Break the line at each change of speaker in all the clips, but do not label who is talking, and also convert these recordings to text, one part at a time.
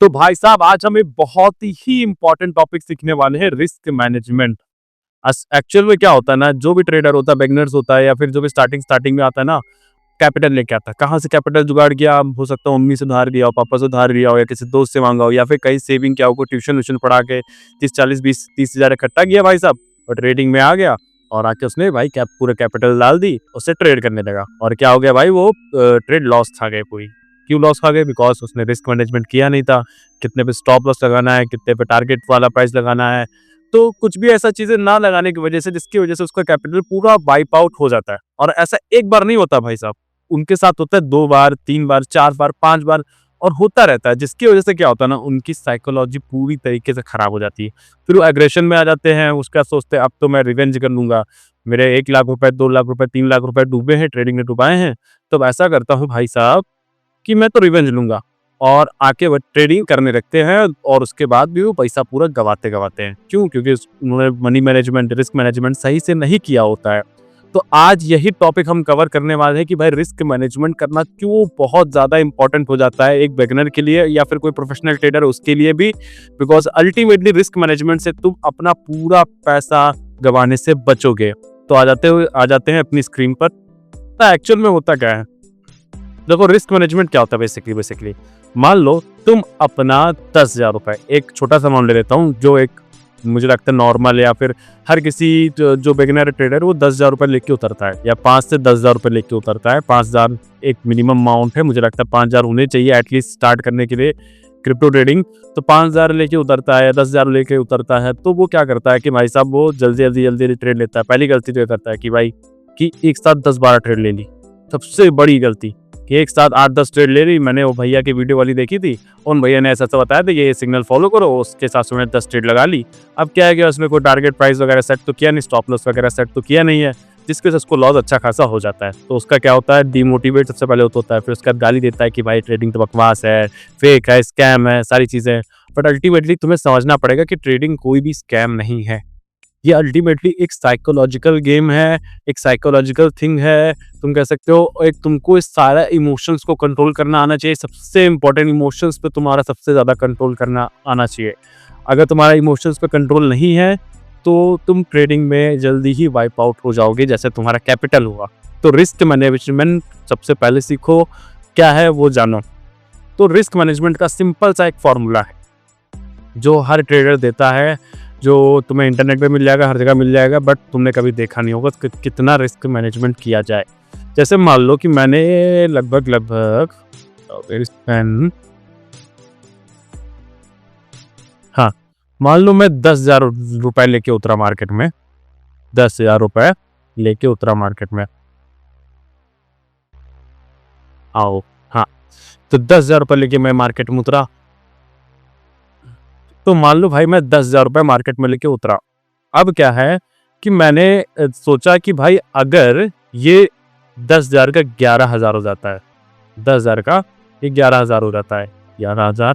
तो भाई साहब आज हम एक बहुत ही इंपॉर्टेंट टॉपिक सीखने वाले हैं, रिस्क मैनेजमेंट। एक्चुअल में क्या होता है ना, जो भी ट्रेडर होता है, बिगनर्स होता है या फिर जो भी स्टार्टिंग स्टार्टिंग में आता है ना, कैपिटल लेके आता है। कहाँ से कैपिटल जुगाड़ किया? हो सकता है मम्मी से उधार लिया हो, पापा से उधार लिया हो, या किसी दोस्त से मांगा हो, या फिर कहीं सेविंग किया हो, कोई ट्यूशन व्यूशन पढ़ा के 30 40 20 30 हज़ार इकट्ठा किया भाई साहब, और ट्रेडिंग में आ गया और आके उसने भाई पूरा कैपिटल डाल दी, उससे ट्रेड करने लगा। और क्या हो गया भाई, वो ट्रेड लॉस खा गए पूरी। क्यों लॉस खा गए? बिकॉज उसने रिस्क मैनेजमेंट किया नहीं था। कितने पे स्टॉप लॉस लगाना है, कितने पे टारगेट वाला प्राइस लगाना है, तो कुछ भी ऐसा चीजें ना लगाने की वजह से, जिसकी वजह से उसका कैपिटल पूरा वाइप आउट हो जाता है। और ऐसा एक बार नहीं होता भाई साहब, उनके साथ होता है 2 बार 3 बार 4 बार 5 बार, और होता रहता है। जिसकी वजह से क्या होता है ना, उनकी साइकोलॉजी पूरी तरीके से खराब हो जाती है। फिर वो एग्रेशन में आ जाते हैं, उसका सोचते हैं अब तो मैं रिवेंज कर लूंगा। मेरे 1 लाख रुपए 2 लाख रुपए 3 लाख रुपए डूबे हैं, ट्रेडिंग ने डुबाए हैं, तो ऐसा करता हूँ भाई साहब कि मैं तो रिवेंज लूंगा। और आके वो ट्रेडिंग करने लगते हैं, और उसके बाद भी वो पैसा पूरा गवाते गवाते हैं। क्यों? क्योंकि उन्होंने मनी मैनेजमेंट, रिस्क मैनेजमेंट सही से नहीं किया होता है। तो आज यही टॉपिक हम कवर करने वाले हैं कि भाई रिस्क मैनेजमेंट करना क्यों बहुत ज़्यादा इंपॉर्टेंट हो जाता है एक बिगिनर के लिए, या फिर कोई प्रोफेशनल ट्रेडर उसके लिए भी। बिकॉज अल्टीमेटली रिस्क मैनेजमेंट से तुम अपना पूरा पैसा गंवाने से बचोगे। तो आ जाते हैं अपनी स्क्रीन पर। तो एक्चुअल में होता क्या है, देखो रिस्क मैनेजमेंट क्या होता है बेसिकली मान लो तुम अपना 10,000 रुपए, एक छोटा सा अमाउंट ले लेता हूँ, जो एक मुझे लगता है नॉर्मल या फिर हर किसी जो बिगिनर ट्रेडर वो 10,000 रुपए लेके उतरता है, या 5 से 10,000 रुपए लेके उतरता है। 5,000 एक मिनिमम अमाउंट है, मुझे लगता है 5,000 होने चाहिए एटलीस्ट स्टार्ट करने के लिए क्रिप्टो ट्रेडिंग। तो 5,000 लेके उतरता है या 10,000 लेके उतरता है, तो वो क्या करता है कि भाई साहब वो जल्दी ट्रेड लेता है। पहली गलती तो ये करता है कि भाई कि एक साथ 10-12 ट्रेड ले ली, सबसे बड़ी गलती कि एक साथ 8-10 ट्रेड ले ली। मैंने वो भैया की वीडियो वाली देखी थी, उन भैया ने ऐसा बताया था, ये सिग्नल फॉलो करो, उसके साथ उन्होंने 10 ट्रेड लगा ली। अब क्या है कि उसमें कोई टारगेट प्राइस वगैरह सेट तो किया नहीं, स्टॉप लॉस वगैरह सेट तो किया नहीं है, जिसकी वजह से उसको लॉस अच्छा खासा हो जाता है। तो उसका क्या होता है, डीमोटिवेट सबसे पहले होता है। फिर उसका गाली देता है कि भाई ट्रेडिंग तो बकवास है, फेक है, स्कैम है, सारी चीज़ें। बट अल्टीमेटली तुम्हें समझना पड़ेगा कि ट्रेडिंग कोई भी स्कैम नहीं है। ये अल्टीमेटली एक साइकोलॉजिकल गेम है, एक साइकोलॉजिकल थिंग है। तुम कह सकते हो एक तुमको इस सारा इमोशंस को कंट्रोल करना आना चाहिए। सबसे इंपॉर्टेंट, इमोशंस पे तुम्हारा सबसे ज़्यादा कंट्रोल करना आना चाहिए। अगर तुम्हारा इमोशंस पे कंट्रोल नहीं है तो तुम ट्रेडिंग में जल्दी ही वाइप आउट हो जाओगे, जैसे तुम्हारा कैपिटल हुआ। तो रिस्क मैनेजमेंट सबसे पहले सीखो, क्या है वो जानो। तो रिस्क मैनेजमेंट का सिंपल सा एक फॉर्मूला है जो हर ट्रेडर देता है, जो तुम्हें इंटरनेट पे मिल जाएगा, हर जगह मिल जाएगा, बट तुमने कभी देखा नहीं होगा कि कितना रिस्क मैनेजमेंट किया जाए। जैसे मान लो कि मैंने लगभग हाँ, मान लो मैं 10,000 रुपए लेके उतरा मार्केट में, 10,000 रुपए लेके उतरा मार्केट में। आओ, हाँ, तो 10,000 रुपए लेके मैं मार्केट में उतरा। तो मान लो भाई मैं 10,000 रुपए मार्केट में लेके उतरा। अब क्या है कि मैंने सोचा कि भाई अगर ये 10,000 का 11,000 हो जाता है, 10,000 का ये 11,000 हो जाता है, 11,000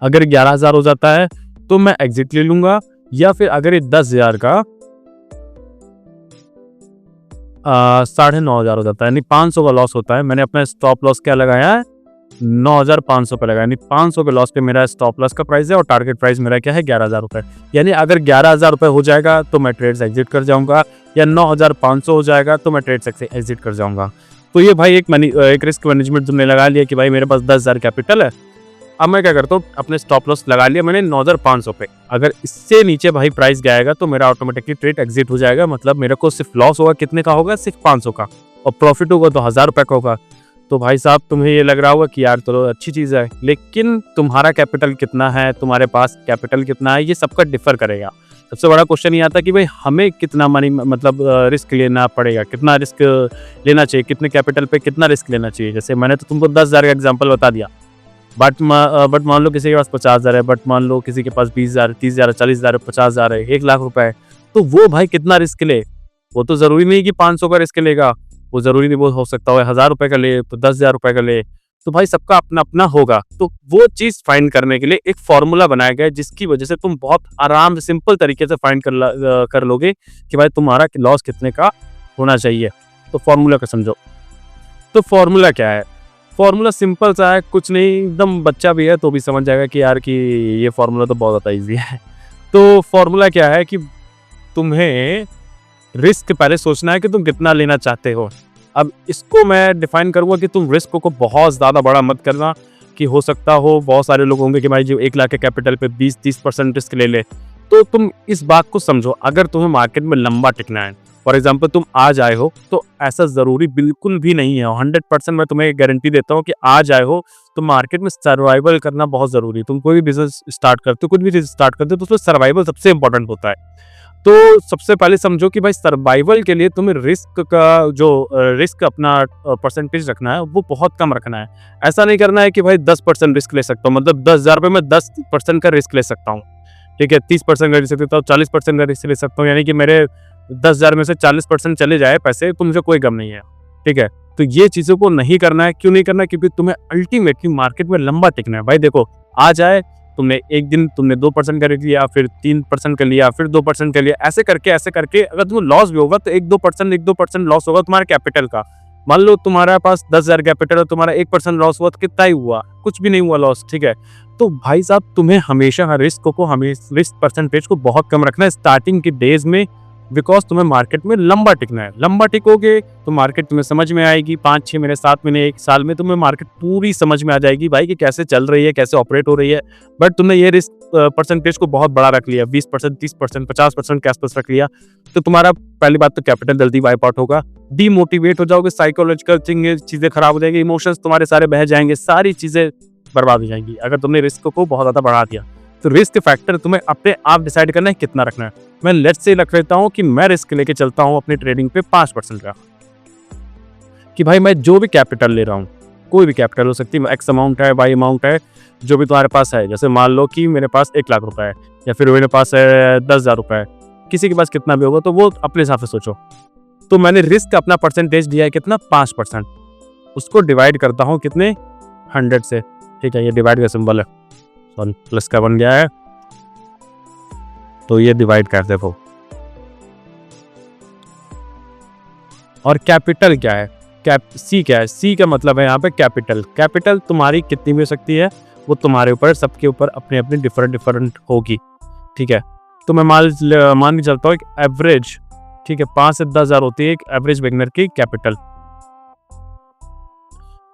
अगर 11,000 हो जाता है तो मैं एग्जिट ले लूंगा। या फिर अगर ये 10,000 का 9,500 हो जाता है, यानी 500 का लॉस होता है। मैंने अपना स्टॉप लॉस क्या लगाया है, 9,500 पे लगाया, यानी 500 के लॉस पे मेरा स्टॉप लॉस का प्राइस है, और टारगेट प्राइस मेरा क्या है, 11,000 रुपए। यानी अगर 11,000 रुपए हो जाएगा तो मैं ट्रेड से एग्जिट कर जाऊंगा, या 9,500 हो जाएगा तो मैं ट्रेड से एग्जिट कर जाऊंगा। तो ये भाई एक रिस्क मैनेजमेंट तुमने लगा लिया कि भाई मेरे पास 10,000 कैपिटल है। अब मैं क्या करता हूँ, अपने स्टॉप लॉस लगा लिया मैंने 9,500 पे। अगर इससे नीचे भाई प्राइस जाएगा तो मेरा ऑटोमेटिकली ट्रेड एग्जिट हो जाएगा। मतलब मेरे को सिर्फ लॉस होगा, कितने का होगा, सिर्फ 500 का, और प्रॉफिट होगा तो 1,000 रुपए का होगा। तो भाई साहब तुम्हें ये लग रहा होगा कि यार चलो अच्छी चीज़ है, लेकिन तुम्हारा कैपिटल कितना है, तुम्हारे पास कैपिटल कितना है, ये सबका डिफर करेगा। सबसे बड़ा क्वेश्चन ये आता है कि भाई हमें कितना मनी मतलब रिस्क लेना पड़ेगा, कितना रिस्क लेना चाहिए, कितने कैपिटल पे कितना रिस्क लेना चाहिए। जैसे मैंने तो तुमको 10,000 का एग्जाम्पल बता दिया, बट मान लो किसी के पास 50,000 है, बट मान लो किसी के पास 20,000, 30,000, 40,000, 50,000 है, 1,00,000 रुपए है, तो वो भाई कितना रिस्क ले। वो तो जरूरी नहीं कि 500 का रिस्क लेगा, वो जरूरी नहीं, वो हो सकता है 1,000 रुपए का ले, तो 10,000 रुपए का ले। तो भाई सबका अपना अपना होगा। तो वो चीज फाइंड करने के लिए एक फॉर्मूला बनाया गया है, जिसकी वजह से तुम बहुत आराम से सिंपल तरीके से फाइंड कर लोगे कि भाई तुम्हारा लॉस कितने का होना चाहिए। तो फॉर्मूला को समझो। तो फॉर्मूला क्या है, फॉर्मूला सिंपल सा है, कुछ नहीं, एकदम बच्चा भी है तो भी समझ जाएगा कि यार कि ये फॉर्मूला तो बहुत ज़्यादा ईज़ी है। तो फॉर्मूला क्या है कि तुम्हें रिस्क पहले सोचना है कि तुम कितना लेना चाहते हो। अब इसको मैं डिफाइन करूँगा कि तुम रिस्क को बहुत ज़्यादा बड़ा मत करना, कि हो सकता हो बहुत सारे लोग होंगे कि भाई जो 1 लाख के कैपिटल पे 20-30% रिस्क ले ले। तो तुम इस बात को समझो, अगर तुम्हें मार्केट में लंबा टिकना है, फॉर एग्जाम्पल तुम आज आए हो, तो ऐसा ज़रूरी बिल्कुल भी नहीं है, 100% मैं तुम्हें गारंटी देता हूँ कि आज आए हो तो मार्केट में सर्वाइवल करना बहुत ज़रूरी है। तुम कोई भी बिज़नेस स्टार्ट करते हो, कुछ भी चीज़ स्टार्ट करते हो, तो उसमें सर्वाइवल सबसे इंपॉर्टेंट होता है। तो सबसे पहले समझो कि भाई सर्वाइवल के लिए तुम्हें रिस्क का जो रिस्क अपना परसेंटेज रखना है वो बहुत कम रखना है। ऐसा नहीं करना है कि भाई 10% रिस्क ले सकता हूँ, मतलब 10,000 रुपये में 10% का रिस्क ले सकता हूँ, ठीक है, 30% का रिस्क लेता हूँ, 40% का रिस्क ले सकता हूँ, यानी कि मेरे 10,000 में से 40% चले जाए पैसे तो मुझे कोई गम नहीं है, ठीक है। तो ये चीज़ों को नहीं करना है। क्यों नहीं करना है? क्योंकि तुम्हें अल्टीमेटली मार्केट में लंबा टिकना है। भाई देखो, आज आए तुमने एक दिन तुमने 2% का लिया, फिर 3% का लिया, फिर 2% का लिया, ऐसे करके अगर तुम्हें लॉस भी होगा तो 1-2% लॉस होगा तुम्हारे कैपिटल का। मान लो तुम्हारे पास 10,000 कैपिटल और तुम्हारा 1% लॉस हुआ तो कितना ही हुआ? कुछ भी नहीं हुआ लॉस, ठीक है। तो भाई साहब तुम्हें हमेशा रिस्क परसेंटेज को बहुत कम रखना है स्टार्टिंग के डेज में, बिकॉज तुम्हें मार्केट में लंबा टिकना है। लंबा टिकोगे तो मार्केट तुम्हें समझ में आएगी, 5-6 महीने 7 महीने 1 साल में तुम्हें मार्केट पूरी समझ में आ जाएगी भाई कि कैसे चल रही है, कैसे ऑपरेट हो रही है। बट तुमने ये रिस्क परसेंटेज को बहुत बड़ा रख लिया, 20%, 30%, 50% के आसपास रख लिया, तो तुम्हारा पहली बात तो कैपिटल जल्दी वाइप आउट होगा, डीमोटिवेट हो जाओगे, साइकोलॉजिकल चीजें खराब हो जाएगी, इमोशंस तुम्हारे सारे बह जाएंगे, सारी चीजें बर्बाद हो जाएंगी अगर तुमने रिस्क को बहुत ज्यादा बढ़ा दिया। तो रिस्क फैक्टर तुम्हें अपने आप डिसाइड करना है कितना रखना है। मैं लेट्स से रख लेता हूँ कि मैं रिस्क लेके चलता हूँ अपनी ट्रेडिंग पे 5% का, कि भाई मैं जो भी कैपिटल ले रहा हूँ, कोई भी कैपिटल हो सकती है, एक्स अमाउंट है, वाई अमाउंट है, जो भी तुम्हारे पास है। जैसे मान लो कि मेरे पास 1 लाख रुपए है, या फिर मेरे पास है 10,000 रुपए है, किसी के पास कितना भी होगा तो वो अपने हिसाब से सोचो। तो मैंने रिस्क अपना परसेंटेज दिया है कितना? 5%। उसको डिवाइड करता हूँ कितने? 100 से, ठीक है। ये डिवाइड का सिंबल है, सॉरी प्लस का बन गया है, तो ये डिवाइड कर दे वो। और कैपिटल क्या है? सी क्या है? सी का मतलब है यहाँ पे कैपिटल। कैपिटल तुम्हारी कितनी भी हो सकती है, वो तुम्हारे ऊपर, सबके ऊपर अपनी अपनी डिफरेंट होगी, ठीक है। तो मैं मान के चलता हूँ एक एवरेज, ठीक है, 5 से 10,000 होती है एक एवरेज बिगिनर की कैपिटल।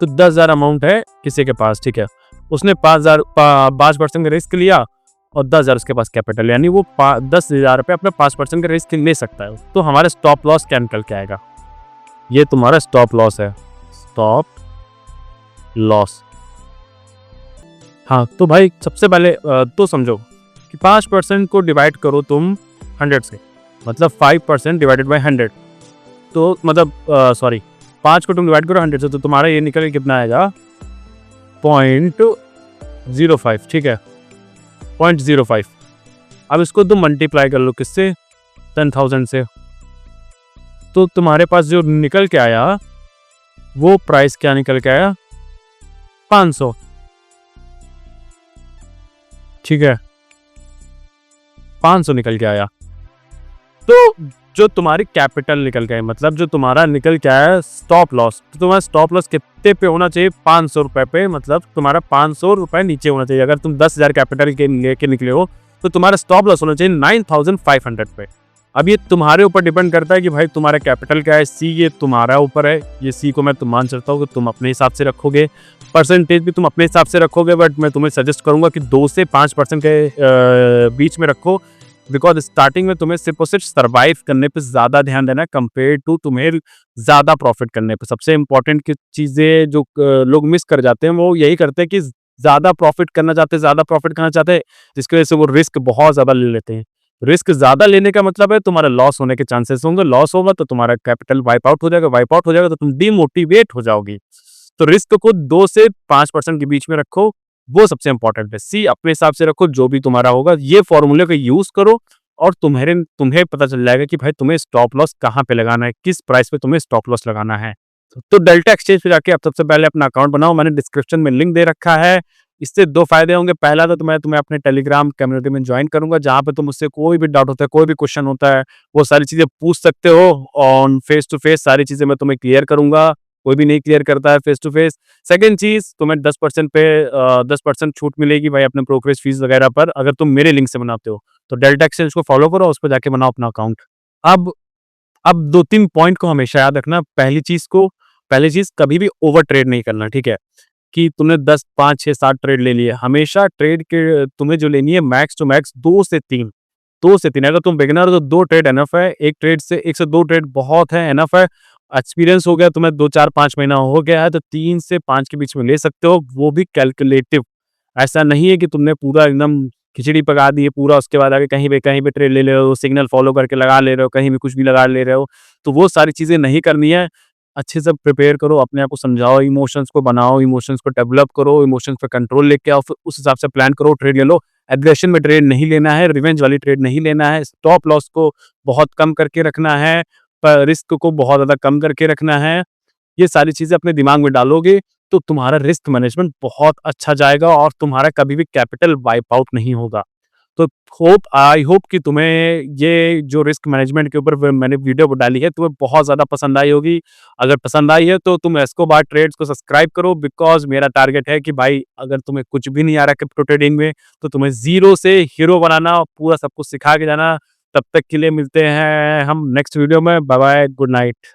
तो 10,000 अमाउंट है किसी के पास, ठीक है, उसने 5% का रिस्क लिया और 10,000 उसके पास कैपिटल, यानी वो 10,000 रुपये अपने 5% का रिस्क ले सकता है। तो हमारा स्टॉप लॉस क्या निकल के आएगा? ये तुम्हारा स्टॉप लॉस है, स्टॉप लॉस। हाँ, तो भाई सबसे पहले तो समझो कि 5% को डिवाइड करो तुम 100 से, मतलब 5% डिवाइडेड बाई 100, तो मतलब सॉरी 5 को तुम डिवाइड करो 100 से, तो तुम्हारा ये निकल के कितना आएगा? 0.05, ठीक है, 0.05। अब इसको तुम मल्टीप्लाई कर लो किससे? 10,000 से। तो तुम्हारे पास जो निकल के आया वो प्राइस क्या निकल के आया? 500, ठीक है, 500 निकल के आया। तो जो तुम्हारी कैपिटल निकल के आई, मतलब जो तुम्हारा निकल के आया स्टॉप लॉस, तो तुम्हारा स्टॉप लॉस कितने पे होना चाहिए? 500 रुपए पे, मतलब तुम्हारा 500 रुपए नीचे होना चाहिए। अगर तुम 10,000 कैपिटल के लेके निकले हो तो तुम्हारा स्टॉप लॉस होना चाहिए 9,500 पे। अब ये तुम्हारे ऊपर डिपेंड करता है कि भाई तुम्हारा कैपिटल क्या है। सी ये तुम्हारा ऊपर है, ये सी को मैं मान सकता हूँ कि तुम अपने हिसाब से रखोगे, परसेंटेज भी तुम अपने हिसाब से रखोगे, बट मैं तुम्हें सजेस्ट करूंगा कि 2 से 5% के बीच में रखो, बिकॉज स्टार्टिंग में तुम्हें सिर्फ और सिर्फ सर्वाइव करने पे ज़्यादा ध्यान देना है कंपेयर टू तुम्हें ज़्यादा प्रॉफिट करने पे। सबसे इंपॉर्टेंट की चीज़ें जो लोग मिस कर जाते हैं वो यही करते हैं कि ज़्यादा प्रॉफिट करना चाहते हैं, जिसकी वजह से वो रिस्क बहुत ज़्यादा ले लेते हैं। रिस्क ज़्यादा लेने का मतलब है तुम्हारा लॉस होने के चांसेस होंगे, लॉस होगा तो तुम्हारा कैपिटल वाइप आउट हो जाएगा, तो तुम डीमोटिवेट हो जाओगे। तो रिस्क को 2 से 5% के बीच में रखो, वो सबसे इंपॉर्टेंट है। सी अपने हिसाब से रखो, जो भी तुम्हारा होगा ये फॉर्मूले का यूज करो और तुम्हें पता चल जाएगा कि भाई तुम्हें स्टॉप लॉस कहाँ पे लगाना है, किस प्राइस पे तुम्हें स्टॉप लॉस लगाना है। तो डेल्टा एक्सचेंज पे जाके आप सबसे पहले अपना अकाउंट बनाओ, मैंने डिस्क्रिप्शन में लिंक दे रखा है। इससे 2 फायदे होंगे। पहला तो मैं तुम्हें अपने टेलीग्राम कम्युनिटी में ज्वाइन करूंगा, जहां पे तुम मुझसे कोई भी डाउट होता है, कोई भी क्वेश्चन होता है, वो सारी चीजें पूछ सकते हो, ऑन फेस टू फेस सारी चीजें मैं तुम्हें क्लियर करूंगा। कोई भी नहीं क्लियर करता है फेस टू फेस। सेकंड चीज़, तुम्हें 10% पे 10% छूट मिलेगी भाई अपने ब्रोकरेज फीस वगैरह पर, अगर तुम मेरे लिंक से बनाते हो। तो डेल्टा एक्सचेंज को फॉलो करो, उस पे जाके बनाओ अपना अकाउंट। अब अब 2-3 पॉइंट को हमेशा याद रखना। पहली चीज़ कभी भी ओवर ट्रेड नहीं करना, ठीक है? कि तुमने 10, 5, 6, 7 ट्रेड ले लिए। हमेशा ट्रेड के तुम्हें जो लेनी है मैक्स टू मैक्स 2 से 3 अगर तुम बिगिनर हो तो 2 ट्रेड एनफ है। 1 से 2 ट्रेड बहुत है, एनफ है। एक्सपीरियंस हो गया तुम्हें 2, 4, 5 महीना हो गया है तो 3 से 5 के बीच में ले सकते हो, वो भी कैलकुलेटिव। ऐसा नहीं है कि तुमने पूरा एकदम खिचड़ी पका दी है पूरा, उसके बाद आगे कहीं पे ट्रेड ले ले रहे हो, सिग्नल फॉलो करके लगा ले रहे हो, कहीं भी कुछ भी लगा ले रहे हो। तो वो सारी चीज़ें नहीं करनी है। अच्छे से प्रिपेयर करो, अपने आप को समझाओ, इमोशंस को बनाओ, इमोशंस को डेवलप करो, इमोशंस पे कंट्रोल लेके आओ, फिर उस हिसाब से प्लान करो, ट्रेड ले लो। एग्रेशन में ट्रेड नहीं लेना है, रिवेंज वाली ट्रेड नहीं लेना है, स्टॉप लॉस को बहुत कम करके रखना है, पर रिस्क को बहुत ज़्यादा कम करके रखना है। ये सारी चीज़ें अपने दिमाग में डालोगे, तो तुम्हारा रिस्क मैनेजमेंट बहुत अच्छा जाएगा और तुम्हारा कभी भी कैपिटल वाइप आउट नहीं होगा। तो आई होप कि तुम्हें ये जो रिस्क मैनेजमेंट के ऊपर मैंने वीडियो डाली है, तुम्हें बहुत ज़्यादा पसंद आई होगी। अगर पसंद आई है, तो तुम एस्कोबार ट्रेड्स को सब्सक्राइब करो, बिकॉज़ मेरा टारगेट है कि भाई अगर तुम्हें कुछ भी नहीं आ रहा क्रिप्टो ट्रेडिंग में, तो तुम्हें ज़ीरो से हीरो बनाना, पूरा सब कुछ सिखा के जाना। तब तक के लिए मिलते हैं हम नेक्स्ट वीडियो में। Bye bye, good night.